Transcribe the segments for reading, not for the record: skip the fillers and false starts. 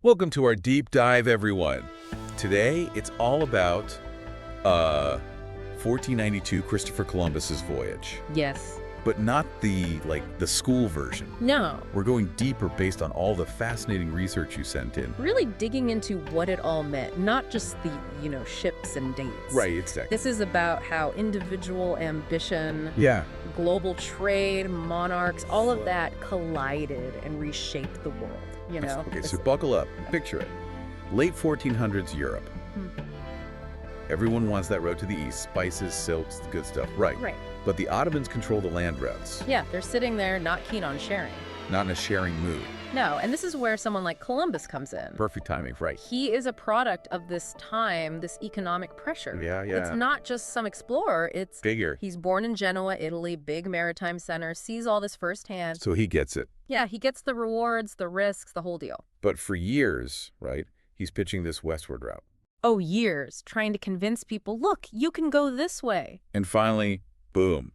Welcome to our deep dive, everyone. Today, it's all about 1492 Christopher Columbus's voyage, Yes. but not the school version. No. We're going deeper based on all the fascinating research you sent in. Really digging into what it all meant, not just the, ships and dates. Right, exactly. This is about how individual ambition, Yeah. global trade, monarchs, all of that collided and reshaped the world, Okay, so buckle up. Picture it. Late 1400s Europe. Everyone wants that road to the east. Spices, silks, the good stuff. Right. Right. But the Ottomans control the land routes. Yeah, they're sitting there not keen on sharing. Not in a sharing mood. No, and this is where someone like Columbus comes in. Perfect timing, right. He is a product of this time, this economic pressure. Yeah. It's not just some explorer, it's Figure. he's born in Genoa, Italy, big maritime center, sees all this firsthand. So he gets it. Yeah, he gets the rewards, the risks, the whole deal. But for years, right, he's pitching this westward route. Oh, years, trying to convince people, look, you can go this way. And finally, boom.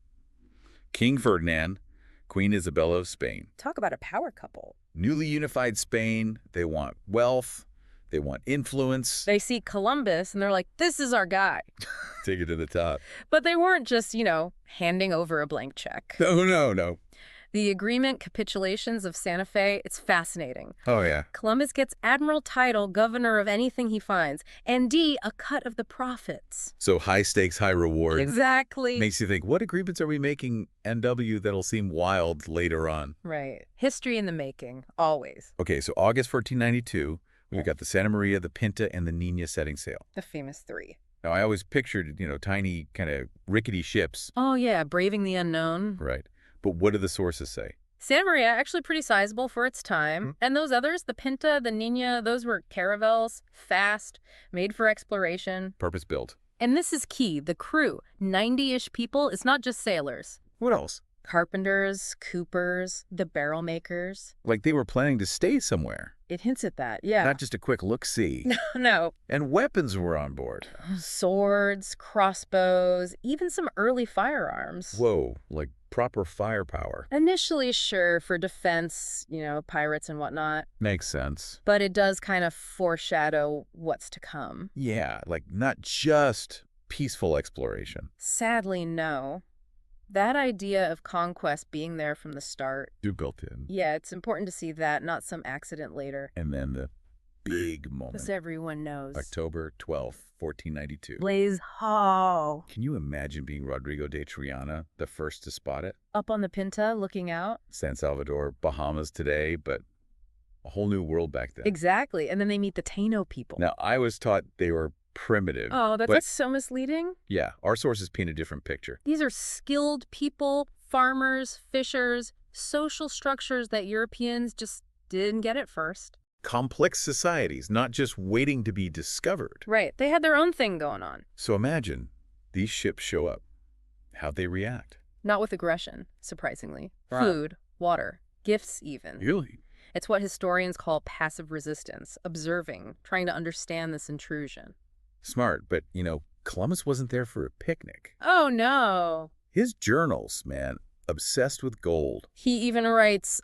King Ferdinand, Queen Isabella of Spain. Talk about a power couple. Newly unified Spain, they want wealth, they want influence. They see Columbus and they're like, this is our guy. Take it to the top. But they weren't just, handing over a blank check. No. The agreement capitulations of Santa Fe, it's fascinating. Oh, yeah. Columbus gets admiral title, governor of anything he finds, and D, a cut of the profits. So high stakes, high reward. Exactly. Makes you think, what agreements are we making NW that'll seem wild later on? Right. History in the making, always. Okay, so August 1492, we've got the Santa Maria, the Pinta, and the Nina setting sail. The famous three. Now, I always pictured, tiny, kind of rickety ships. Oh, yeah, braving the unknown. Right. But what do the sources say? Santa Maria, actually pretty sizable for its time. And those others, the Pinta, the Nina, those were caravels, fast, made for exploration. Purpose built. And this is key, the crew, 90-ish people, it's not just sailors. What else? Carpenters, coopers, the barrel makers. Like they were planning to stay somewhere. It hints at that, yeah. Not just a quick look-see. No. And weapons were on board. Swords, crossbows, even some early firearms. Whoa, like proper firepower. Initially, sure, for defense, pirates and whatnot. Makes sense. But it does kind of foreshadow what's to come. Yeah, like not just peaceful exploration. Sadly, no. That idea of conquest being there from the start. You built in. Yeah, it's important to see that, not some accident later. And then the big moment. As everyone knows. October 12th, 1492. Blaze Ho. Can you imagine being Rodrigo de Triana, the first to spot it? Up on the Pinta, looking out. San Salvador, Bahamas today, but a whole new world back then. Exactly. And then they meet the Taino people. Now, I was taught they were primitive. Oh, that's so misleading. Yeah, our sources paint a different picture. These are skilled people, farmers, fishers, social structures that Europeans just didn't get at first. Complex societies, not just waiting to be discovered. Right. They had their own thing going on. So imagine these ships show up. How'd they react? Not with aggression, surprisingly. Right. Food, water, gifts even. Really? It's what historians call passive resistance, observing, trying to understand this intrusion. Smart, but, Columbus wasn't there for a picnic. Oh, no. His journals, man, obsessed with gold. He even writes,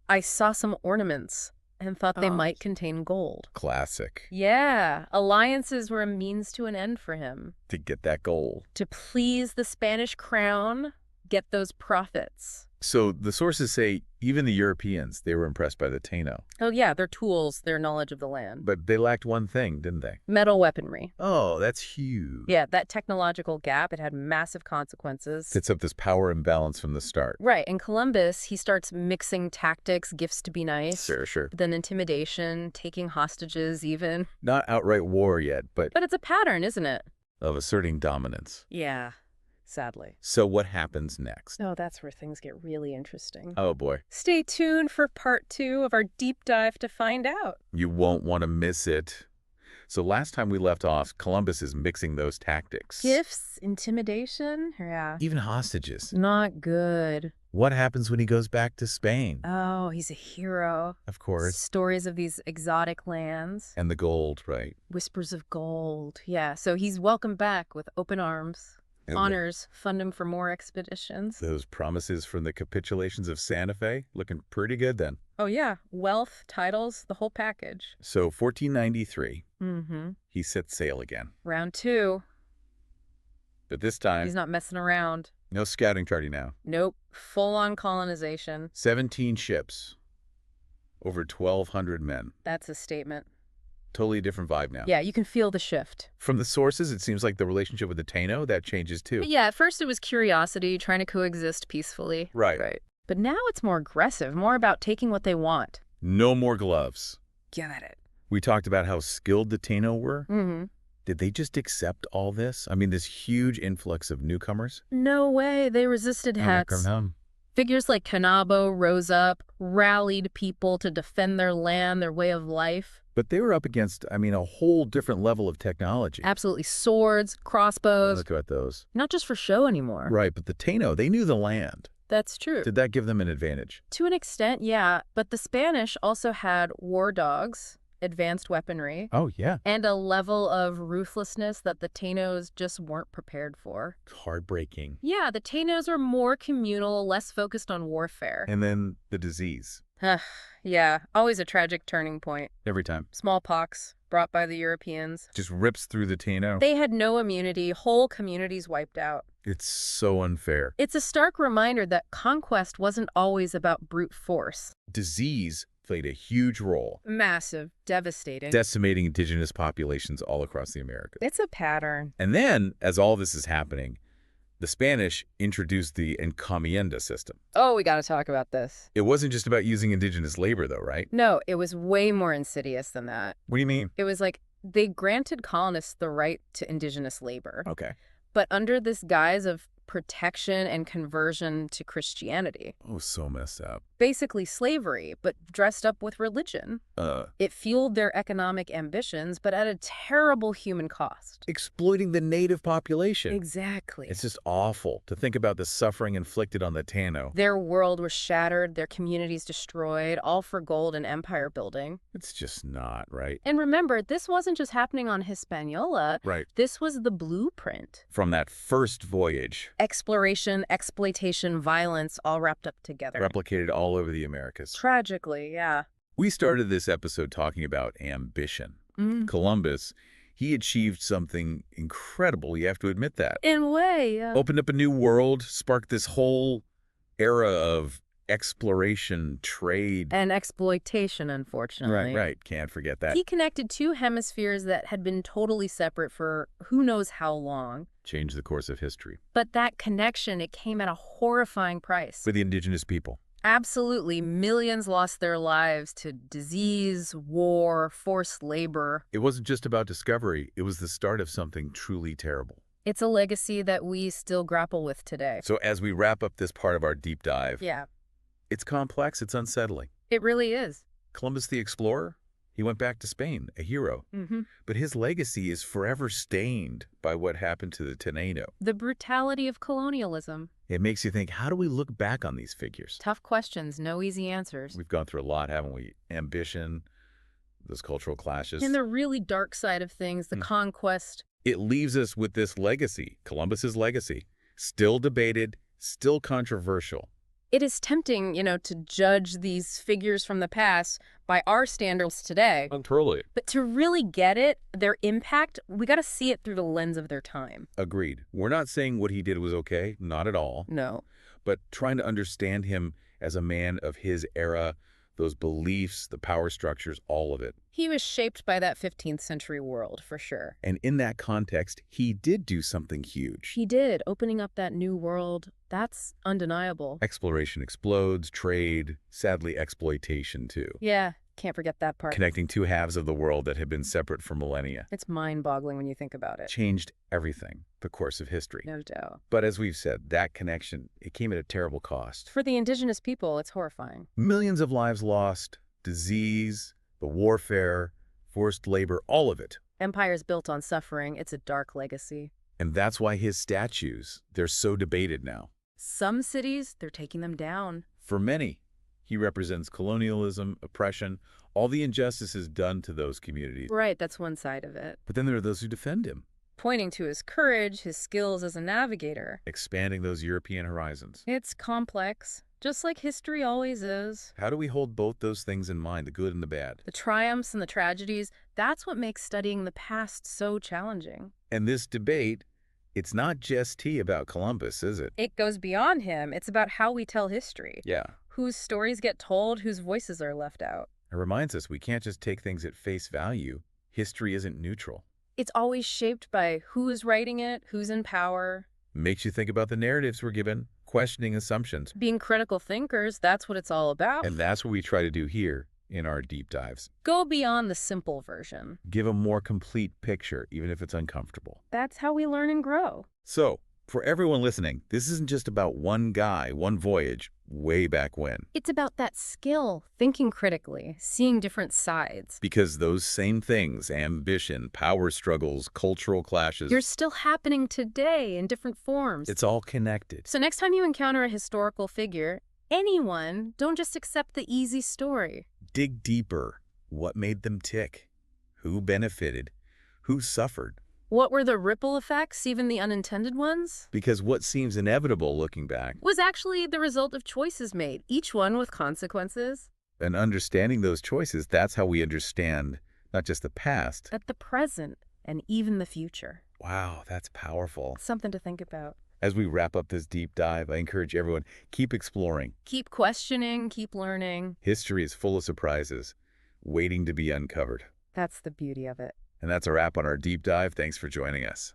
I saw some ornaments and thought they might contain gold. Classic. Yeah, alliances were a means to an end for him. To get that gold. To please the Spanish crown, get those profits. So the sources say even the Europeans, they were impressed by the Taino. Oh, yeah, their tools, their knowledge of the land. But they lacked one thing, didn't they? Metal weaponry. Oh, that's huge. Yeah, that technological gap, it had massive consequences. Sets up this power imbalance from the start. Right, and Columbus, he starts mixing tactics, gifts to be nice. Sure. But then intimidation, taking hostages even. Not outright war yet, but But it's a pattern, isn't it? of asserting dominance. Yeah, sadly. So what happens next? Oh, that's where things get really interesting. Oh boy. Stay tuned for part 2 of our deep dive to find out. You won't want to miss it. So last time we left off, Columbus is mixing those tactics. Gifts, intimidation, yeah. Even hostages. Not good. What happens when he goes back to Spain? Oh, he's a hero. Of course. Stories of these exotic lands. And the gold, right? Whispers of gold. Yeah, so he's welcomed back with open arms. And Honors, fund him for more expeditions. those promises from the capitulations of Santa Fe looking pretty good then. Oh, yeah. Wealth, titles, the whole package. So 1493, Mm-hmm. he sets sail again. Round 2. But this time, He's not messing around. no scouting party now. Nope. Full-on colonization. 17 ships. Over 1,200 men. That's a statement. Totally different vibe now. Yeah, you can feel the shift. From the sources, it seems like the relationship with the Taino, that changes too. Yeah, at first it was curiosity, trying to coexist peacefully. Right. But now it's more aggressive, more about taking what they want. No more gloves. Get it. We talked about how skilled the Taino were. Mm-hmm. Did they just accept all this? I mean, this huge influx of newcomers? No way. They resisted hats. Figures like Kanabo rose up, rallied people to defend their land, their way of life. But they were up against, I mean, a whole different level of technology. Absolutely. Swords, crossbows. Look at those. Not just for show anymore. Right, but the Taino, they knew the land. That's true. Did that give them an advantage? To an extent, yeah. But the Spanish also had war dogs, advanced weaponry. Oh, yeah. And a level of ruthlessness that the Taínos just weren't prepared for. Heartbreaking. Yeah, the Taínos were more communal, less focused on warfare. And then the disease. Yeah, always a tragic turning point. Every time. Smallpox, brought by the Europeans. Just rips through the Taino. They had no immunity, whole communities wiped out. It's so unfair. It's a stark reminder that conquest wasn't always about brute force. Disease played a huge role. Massive, devastating. Decimating indigenous populations all across the Americas. It's a pattern. And then, as all this is happening, the Spanish introduced the encomienda system. Oh, we gotta talk about this. It wasn't just about using indigenous labor, though, right? No, it was way more insidious than that. What do you mean? It was like they granted colonists the right to indigenous labor. Okay. But under this guise of protection and conversion to Christianity. Oh, so messed up. Basically slavery, but dressed up with religion. It fueled their economic ambitions, but at a terrible human cost. Exploiting the native population. Exactly. It's just awful to think about the suffering inflicted on the Taino. Their world was shattered, their communities destroyed, all for gold and empire building. It's just not, right? And remember, this wasn't just happening on Hispaniola. Right. This was the blueprint. From that first voyage. Exploration, exploitation, violence, all wrapped up together. Replicated all over the Americas. Tragically, yeah. We started this episode talking about ambition. Columbus, he achieved something incredible, you have to admit that. In a way, yeah. Opened up a new world, sparked this whole era of exploration, trade. And exploitation, unfortunately. Right. Can't forget that. He connected two hemispheres that had been totally separate for who knows how long. Changed the course of history. But that connection, it came at a horrifying price. For the indigenous people. Absolutely. Millions lost their lives to disease, war, forced labor. It wasn't just about discovery. It was the start of something truly terrible. It's a legacy that we still grapple with today. So as we wrap up this part of our deep dive, Yeah. It's complex, it's unsettling. It really is. Columbus the explorer, he went back to Spain, a hero. But his legacy is forever stained by what happened to the Taino. The brutality of colonialism. It makes you think, how do we look back on these figures? Tough questions, no easy answers. We've gone through a lot, haven't we? Ambition, those cultural clashes. And the really dark side of things, the conquest. It leaves us with this legacy, Columbus's legacy, still debated, still controversial. It is tempting, to judge these figures from the past by our standards today. Totally. But to really get it, their impact, we got to see it through the lens of their time. Agreed. We're not saying what he did was okay, not at all. No. But trying to understand him as a man of his era, those beliefs, the power structures, all of it. He was shaped by that 15th century world, for sure. And in that context, he did do something huge. He did, opening up that new world. That's undeniable. Exploration explodes, trade, sadly exploitation too. Yeah, can't forget that part. Connecting two halves of the world that had been separate for millennia. It's mind-boggling when you think about it. Changed everything, the course of history. No doubt. But as we've said, that connection, it came at a terrible cost. For the indigenous people, it's horrifying. Millions of lives lost, disease, the warfare, forced labor, all of it. Empires built on suffering, it's a dark legacy. And that's why his statues, they're so debated now. Some cities, they're taking them down. For many, he represents colonialism, oppression, all the injustices done to those communities. Right, that's one side of it. But then there are those who defend him. Pointing to his courage, his skills as a navigator. Expanding those European horizons. It's complex. just like history always is. How do we hold both those things in mind, the good and the bad? The triumphs and the tragedies, that's what makes studying the past so challenging. And this debate, it's not just tea about Columbus, is it? It goes beyond him. It's about how we tell history. Yeah. Whose stories get told, whose voices are left out. It reminds us we can't just take things at face value. History isn't neutral. It's always shaped by who's writing it, who's in power. Makes you think about the narratives we're given, questioning assumptions. Being critical thinkers, that's what it's all about. And that's what we try to do here in our deep dives. Go beyond the simple version. Give a more complete picture, even if it's uncomfortable. That's how we learn and grow. So, for everyone listening, this isn't just about one guy, one voyage, way back when. It's about that skill, thinking critically, seeing different sides. Because those same things, ambition, power struggles, cultural clashes, They're still happening today in different forms. it's all connected. So next time you encounter a historical figure, anyone, don't just accept the easy story. Dig deeper. What made them tick? Who benefited? Who suffered? What were the ripple effects, even the unintended ones? Because what seems inevitable looking back, Was actually the result of choices made, each one with consequences. and understanding those choices, that's how we understand not just the past. At the present, and even the future. Wow, that's powerful. Something to think about. As we wrap up this deep dive, I encourage everyone, keep exploring. Keep questioning, keep learning. History is full of surprises, waiting to be uncovered. That's the beauty of it. And that's a wrap on our deep dive. Thanks for joining us.